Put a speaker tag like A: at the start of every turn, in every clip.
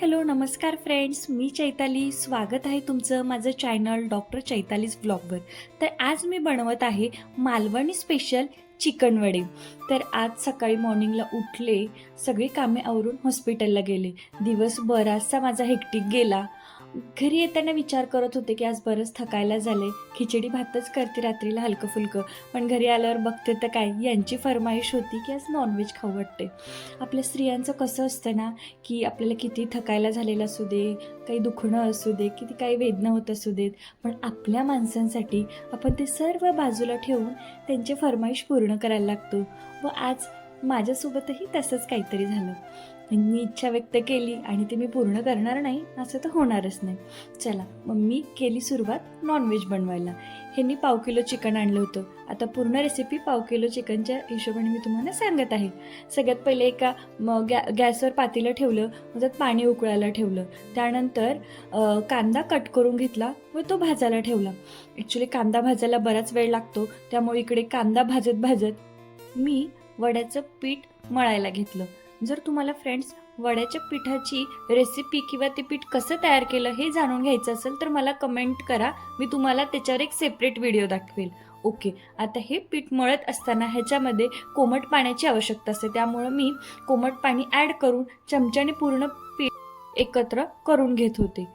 A: Hello नमस्कार friends, मी चैताली. स्वागत आहे तुमचं माझं चॅनल डॉक्टर चैतालीज ब्लॉगवर. तर आज मी बनवत आहे मालवणी स्पेशल चिकन वडे. तर आज सकाळी मॉर्निंगला उठले, सगळी कामे आवरून हॉस्पिटलला गेले. दिवस बराचसा माझा हेक्टिक गेला. घरी येताना विचार करत होते की आज बरंच थकायला झाले, खिचडी भातच करते रात्रीला हलकं फुलकं. पण घरी आल्यावर बघते तर काय, यांची फरमाईश होती की आज नॉनव्हेज खाऊ वाटते. आपल्या स्त्रियांचं कसं असतं ना, की आपल्याला किती थकायला झालेलं असू दे, काही दुखणं असू दे, किती काही वेदना होत असू देत, पण आपल्या माणसांसाठी आपण ते सर्व बाजूला ठेवून त्यांची फरमाईश पूर्ण करायला लागतो. व आज माझ्यासोबतही तसंच काहीतरी झालं. मी इच्छा व्यक्त केली आणि ते मी पूर्ण करणार नाही असं तर होणारच नाही. चला मग मी केली सुरुवात नॉनव्हेज बनवायला. ह्यांनी 1/2 किलो चिकन आणलं होतं. आता पूर्ण रेसिपी 1/2 किलो चिकनच्या हिशोबाने मी तुम्हाला सांगत आहे. सगळ्यात पहिले एका गॅसवर पातेलं ठेवलं, मग त्यात पाणी उकळायला ठेवलं. त्यानंतर कांदा कट करून घेतला व तो भाजायला ठेवला. ॲक्च्युली कांदा भाजायला बराच वेळ लागतो, त्यामुळे इकडे कांदा भाजत भाजत मी वड्याचं पीठ मळायला घेतलं. जर तुम्हाला फ्रेंड्स वड्याच्या पिठाची रेसिपी किंवा ते पीठ कसं तयार केलं हे जाणून घ्यायचं असेल तर मला कमेंट करा, मी तुम्हाला त्याच्यावर एक सेपरेट व्हिडिओ दाखवेल. ओके, आता हे पीठ मळत असताना ह्याच्यामध्ये कोमट पाण्याची आवश्यकता असते, त्यामुळं मी कोमट पाणी ॲड करून चमच्याने पूर्ण पीठ एकत्र करून घेत होते.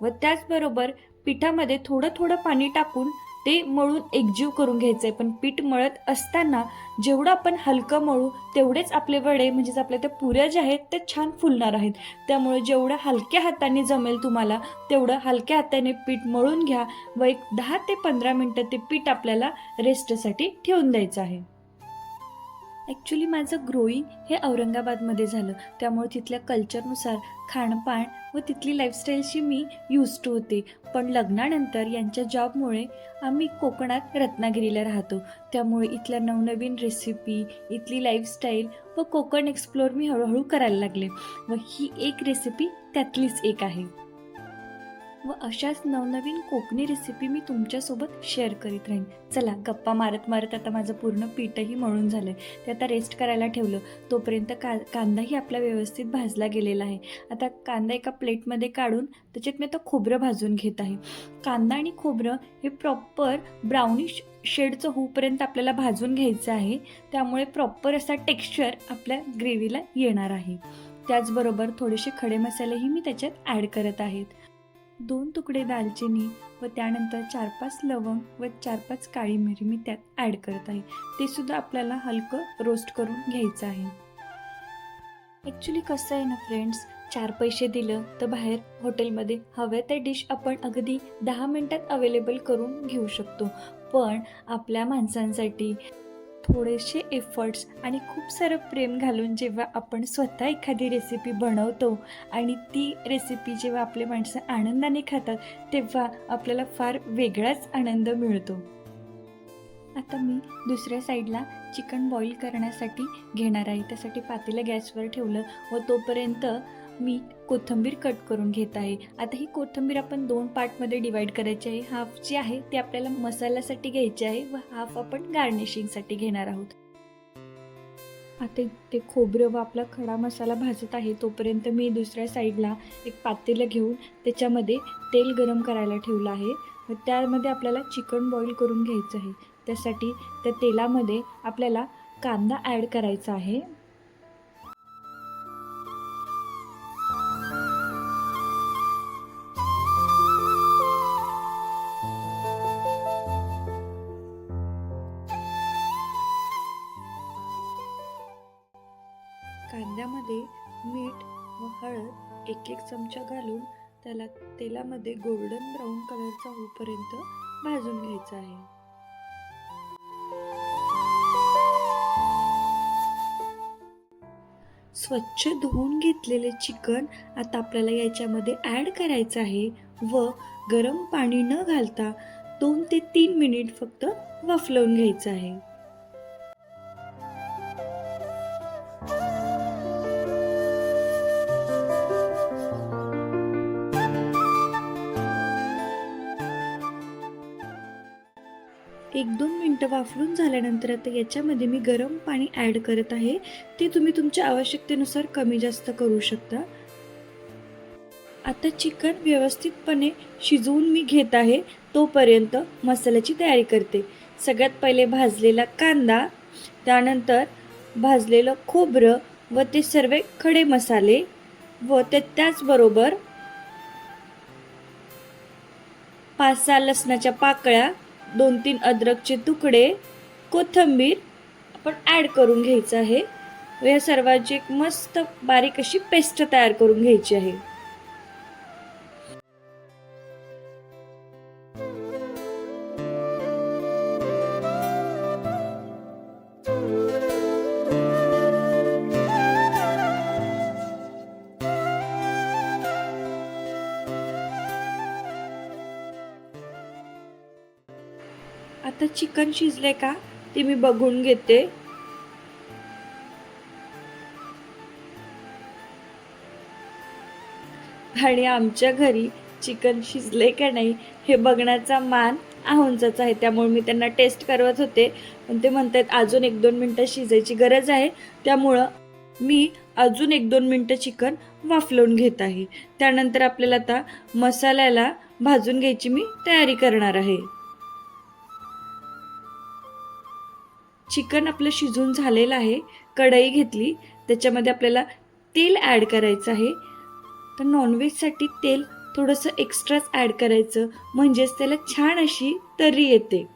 A: व त्याचबरोबर पिठामध्ये थोडं थोडं पाणी टाकून ते मळून एकजीव करून घ्यायचं आहे. पण पीठ मळत असताना जेवढं आपण हलकं मळू तेवढेच आपले वडे म्हणजेच आपल्या त्या पुऱ्या ज्या आहेत त्या छान फुलणार आहेत. त्यामुळे जेवढं हलक्या हाताने जमेल तुम्हाला तेवढं हलक्या हाताने पीठ मळून घ्या व एक 10 ते 15 मिनटं ते पीठ आपल्याला रेस्टसाठी ठेवून द्यायचं आहे. ॲक्च्युली माझं ग्रोईंग हे औरंगाबादमध्ये झालं, त्यामुळे तिथल्या कल्चरनुसार खाणपान व तिथली लाईफस्टाईलशी मी यूज टू होते. पण लग्नानंतर यांच्या जॉबमुळे आम्ही कोकणात रत्नागिरीला राहतो, त्यामुळे इथल्या नवनवीन रेसिपी, इथली लाईफस्टाईल व कोकण एक्सप्लोअर मी हळूहळू करायला लागले व ही एक रेसिपी त्यातलीच एक आहे. व अशाच नवनवीन कोकणी रेसिपी मी तुमच्यासोबत शेअर करीत राहीन. चला गप्पा मारत मारत आता माझं पूर्ण पीठही मळून झालं आहे, ते आता रेस्ट करायला ठेवलं. तोपर्यंत कांदाही आपला व्यवस्थित भाजला गेलेला आहे. आता कांदा एका प्लेटमध्ये काढून त्याच्यात मी आता खोबरं भाजून घेत आहे. कांदा आणि खोबरं हे प्रॉपर ब्राउनिश शेडचं होऊपर्यंत आपल्याला भाजून घ्यायचं आहे, त्यामुळे प्रॉपर असा टेक्स्चर आपल्या ग्रेव्हीला येणार आहे. त्याचबरोबर थोडेसे खडे मसालेही मी त्याच्यात ॲड करत आहेत. 2 तुकडे दालचिनी व त्यानंतर 4-5 लवंग व 4-5 काळी मिरी मी त्यात ॲड करत आहे. ते सुद्धा आपल्याला हलकं रोस्ट करून घ्यायचं आहे. ॲक्च्युली कसं आहे ना फ्रेंड्स, 4 पैसे दिलं तर बाहेर हॉटेलमध्ये हव्या त्या डिश आपण अगदी 10 मिनटात अवेलेबल करून घेऊ शकतो. पण आपल्या माणसांसाठी थोडेसे एफर्ट्स आणि खूप सारं प्रेम घालून जेव्हा आपण स्वतः एखादी रेसिपी बनवतो आणि ती रेसिपी जेव्हा आपले माणसं आनंदाने खातात तेव्हा आपल्याला फार वेगळाच आनंद मिळतो. आता मी दुसऱ्या साईडला चिकन बॉईल करण्यासाठी घेणार आहे. त्यासाठी पातेलं गॅसवर ठेवलं व तोपर्यंत मी कोथिंबीर कट करून घेत आहे. आता ही कोथिंबीर आपण 2 पार्टमध्ये डिवाईड करायची आहे. हाफ जी आहे ती आपल्याला मसाल्यासाठी घ्यायची आहे व हाफ आपण गार्निशिंगसाठी घेणार आहोत. आता ते खोबरं व आपला खडा मसाला भाजत आहे, तोपर्यंत मी दुसऱ्या साईडला एक पातेलं घेऊन त्याच्यामध्ये तेल गरम करायला ठेवलं आहे व त्यामध्ये आपल्याला चिकन बॉईल करून घ्यायचं आहे. त्यासाठी त्या तेलामध्ये आपल्याला कांदा ॲड करायचा आहे. कांद्यामध्ये मीठ व हळद 1-1 चमचा घालून त्याला तेलामध्ये गोल्डन ब्राऊन कलरचा होईपर्यंत भाजून घ्यायचा आहे. स्वच्छ धुवून घेतलेले चिकन आता आपल्याला याच्यामध्ये ॲड करायचं आहे व गरम पाणी न घालता 2 ते 3 मिनिट फक्त वाफलवून घ्यायचं आहे. एक 2 मिनटं वाफलून झाल्यानंतर आता याच्यामध्ये मी गरम पाणी ॲड करत आहे. ते तुम्ही तुमच्या आवश्यकतेनुसार कमी जास्त करू शकता. आता चिकन व्यवस्थितपणे शिजवून मी घेत आहे, तोपर्यंत मसाल्याची तयारी करते. सगळ्यात पहिले भाजलेला कांदा, त्यानंतर भाजलेलं खोबरं व ते सर्व खडे मसाले व त्याचबरोबर 5-6 लसणाच्या पाकळ्या, 2-3 अद्रकचे तुकडे, कोथिंबीर आपण ॲड करून घ्यायचं आहे व या सर्वांची एक मस्त बारीक अशी पेस्ट तयार करून घ्यायची आहे. आता चिकन शिजले का ते मी बघून घेते. आणि आमच्या घरी चिकन शिजले का नाही हे बघण्याचा मान आहोंचाच आहे, त्यामुळे मी त्यांना टेस्ट करवत होते, पण ते म्हणतात अजून 1-2 मिनटं शिजायची गरज आहे, त्यामुळं मी अजून 1-2 मिनटं चिकन वाफलवून घेत आहे. त्यानंतर आपल्याला आता मसाल्याला भाजून घ्यायची मी तयारी करणार आहे. चिकन आपलं शिजून झालेलं आहे. कढई घेतली, त्याच्यामध्ये आपल्याला तेल ॲड करायचं आहे. तर नॉनव्हेजसाठी तेल थोडंसं एक्स्ट्राच ॲड करायचं, म्हणजेच त्याला छान अशी तर्री येते.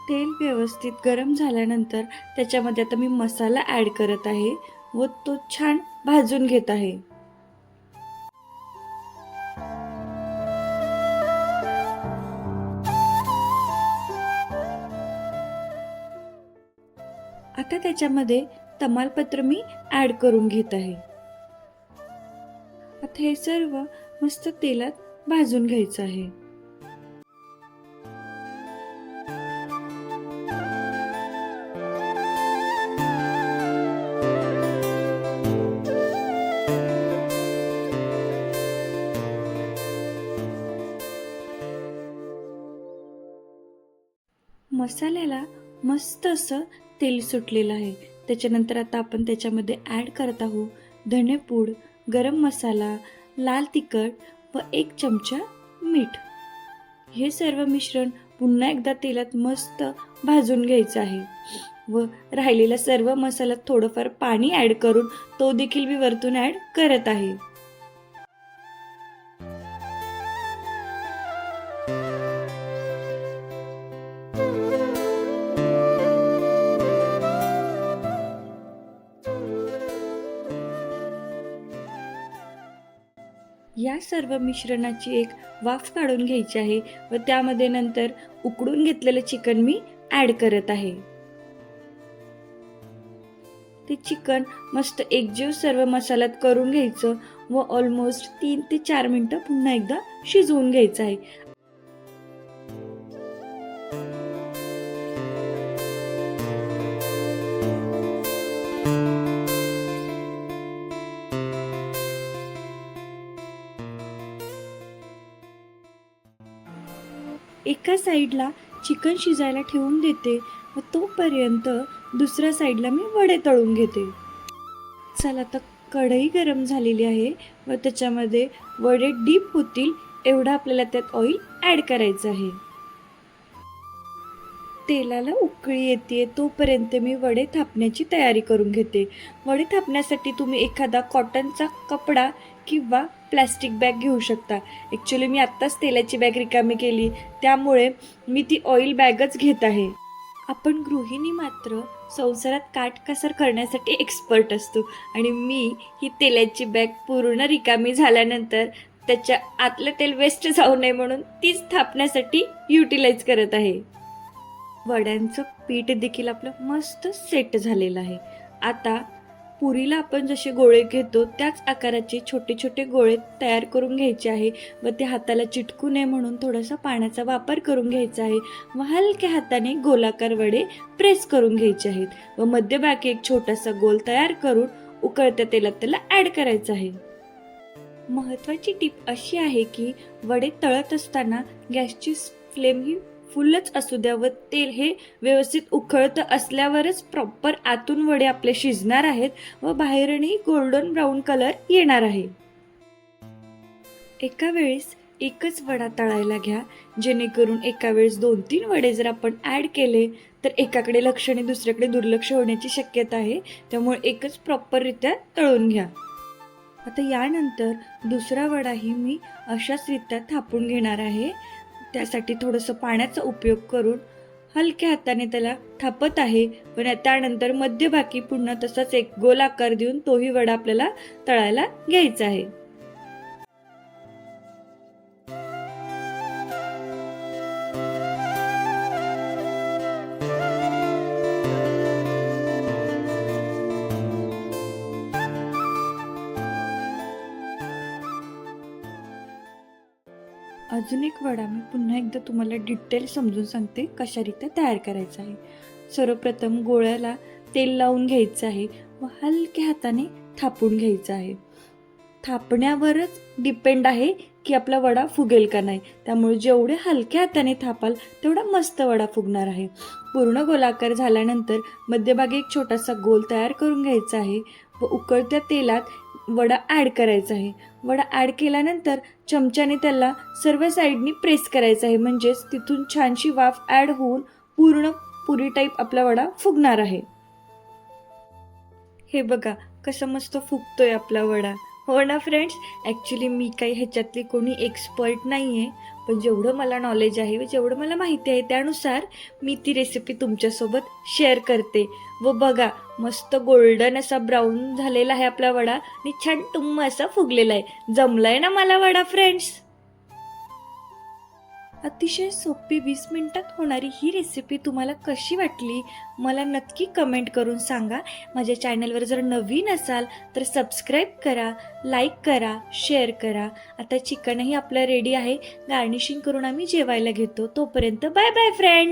A: तेल व्यवस्थित गरम झाल्यानंतर त्याच्यामध्ये आता मी मसाला ॲड करत आहे व तो छान भाजून घेत आहे. आता त्याच्यामध्ये तमालपत्र मी ॲड करून घेत आहे. आता हे सर्व मस्त तेलात भाजून घ्यायचं आहे. मसाल्याला मस्त असं तेल सुटलेलं आहे. त्याच्यानंतर आता आपण त्याच्यामध्ये ॲड करत आहोत धनेपूड, गरम मसाला, लाल तिखट व 1 चमचा मीठ. हे सर्व मिश्रण पुन्हा एकदा तेलात मस्त भाजून घ्यायचं आहे व राहिलेला सर्व मसाल्यात थोडंफार पाणी ॲड करून तो देखील मी वरतून ॲड करत आहे. या सर्व मिश्रणाची एक वाफ काढून घ्यायची आहे व त्यामध्ये नंतर उकडून घेतलेलं चिकन मी ॲड करत आहे. ते चिकन मस्त एकजीव सर्व मसाल्यात करून घ्यायचं व ऑलमोस्ट 3 ते 4 मिनिटं पुन्हा एकदा शिजवून घ्यायचं आहे. एका साईडला चिकन शिजायला ठेवून देते व तोपर्यंत दुसऱ्या साईडला मी वडे तळून घेते. चला आता कढई गरम झालेली आहे व त्याच्यामध्ये वडे डीप होतील एवढं आपल्याला त्यात ऑइल ॲड करायचं आहे. तेलाला उकळी येते तोपर्यंत मी वडे थापण्याची तयारी करून घेते. वडे थापण्यासाठी तुम्ही एखादा कॉटनचा कपडा किंवा प्लॅस्टिक बॅग घेऊ शकता. ॲक्च्युली मी आत्ताच तेलाची बॅग रिकामी केली, त्यामुळे मी ती ऑइल बॅगच घेत आहे. आपण गृहिणी मात्र संसारात काटकसर करण्यासाठी एक्सपर्ट असतो आणि मी ही तेलाची बॅग पूर्ण रिकामी झाल्यानंतर त्याच्या आतलं तेल वेस्ट जाऊ नये म्हणून तीच थापण्यासाठी युटिलाइज करत आहे. वड्यांचं पीठ देखील आपलं मस्त सेट झालेलं आहे. आता पुरीला आपण जसे गोळे घेतो त्याच आकाराचे छोटे छोटे गोळे तयार करून घ्यायचे आहे व ते हाताला चिटकू नये म्हणून थोडासा पाण्याचा वापर करून घ्यायचा आहे व हलक्या हाताने गोलाकार वडे प्रेस करून घ्यायचे आहेत व मध्यभागी एक छोटासा गोल तयार करून उकळत्या तेलात त्याला ॲड करायचं आहे. महत्त्वाची टीप अशी आहे की वडे तळत असताना गॅसची फ्लेम ही फुलच असू द्या व तेल हे व्यवस्थित उकळतं असल्यावरच प्रॉपर आतून वडे आपले शिजणार आहेत व बाहेरूनही गोल्डन ब्राऊन कलर येणार आहे. एका वेळेस एकच वडा तळायला घ्या, जेणेकरून एका वेळेस 2-3 वडे जर आपण ॲड केले तर एकाकडे लक्ष आणि दुसऱ्याकडे दुर्लक्ष होण्याची शक्यता आहे. त्यामुळे एकच प्रॉपररित्या तळून घ्या. आता यानंतर दुसरा वडाही मी अशाच रीत्या थापून घेणार आहे. त्यासाठी थोडंसं पाण्याचा उपयोग करून हलक्या हाताने त्याला थापत आहे. पण त्यानंतर मध्यभागी पुन्हा तसाच एक गोल आकार देऊन तोही वडा आपल्याला तळायला घ्यायचा आहे. अजून एक वडा मी पुन्हा एकदा तुम्हाला डिटेल समजून सांगते कशारीत्या तयार करायचा आहे. सर्वप्रथम गोळ्याला तेल लावून घ्यायचं आहे व हलक्या हाताने थापून घ्यायचं आहे. थापण्यावरच डिपेंड आहे की आपला वडा फुगेल का नाही. त्यामुळे जेवढे हलक्या हाताने थापाल तेवढा मस्त वडा फुगणार आहे. पूर्ण गोलाकार झाल्यानंतर मध्यभागी एक छोटासा गोल तयार करून घ्यायचा आहे व उकळत्या तेलात वडा ॲड करायचा आहे. वडा ॲड केल्यानंतर चमच्याने त्याला सर्व साईडनी प्रेस करायचा आहे, म्हणजेच तिथून छानशी वाफ ॲड होऊन पूर्ण पुरी टाईप आपला वडा फुगणार आहे. हे बघा कसं मस्त फुगतोय आपला वडा. हो ना फ्रेंड्स, ॲक्च्युली मी काही ह्याच्यातली कोणी एक्सपर्ट नाही आहे, पण जेवढं मला नॉलेज आहे व जेवढं मला माहिती आहे त्यानुसार मी ती रेसिपी तुमच्यासोबत शेअर करते. व बघा मस्त गोल्डन असा ब्राऊन झालेला आहे आपला वडा आणि छान टुम्म असा फुगलेला आहे. जमलाय ना मला वडा फ्रेंड्स. अतिशय सोपी 20 मिनिटात होणारी ही रेसिपी तुम्हाला कशी वाटली मला नक्की कमेंट करून सांगा. माझ्या चॅनलवर जर नवीन असाल तर सबस्क्राईब करा, लाईक करा, शेअर करा. आता चिकनही आपलं रेडी आहे. गार्निशिंग करून आम्ही जेवायला घेतो. तोपर्यंत बाय बाय फ्रेंड्स.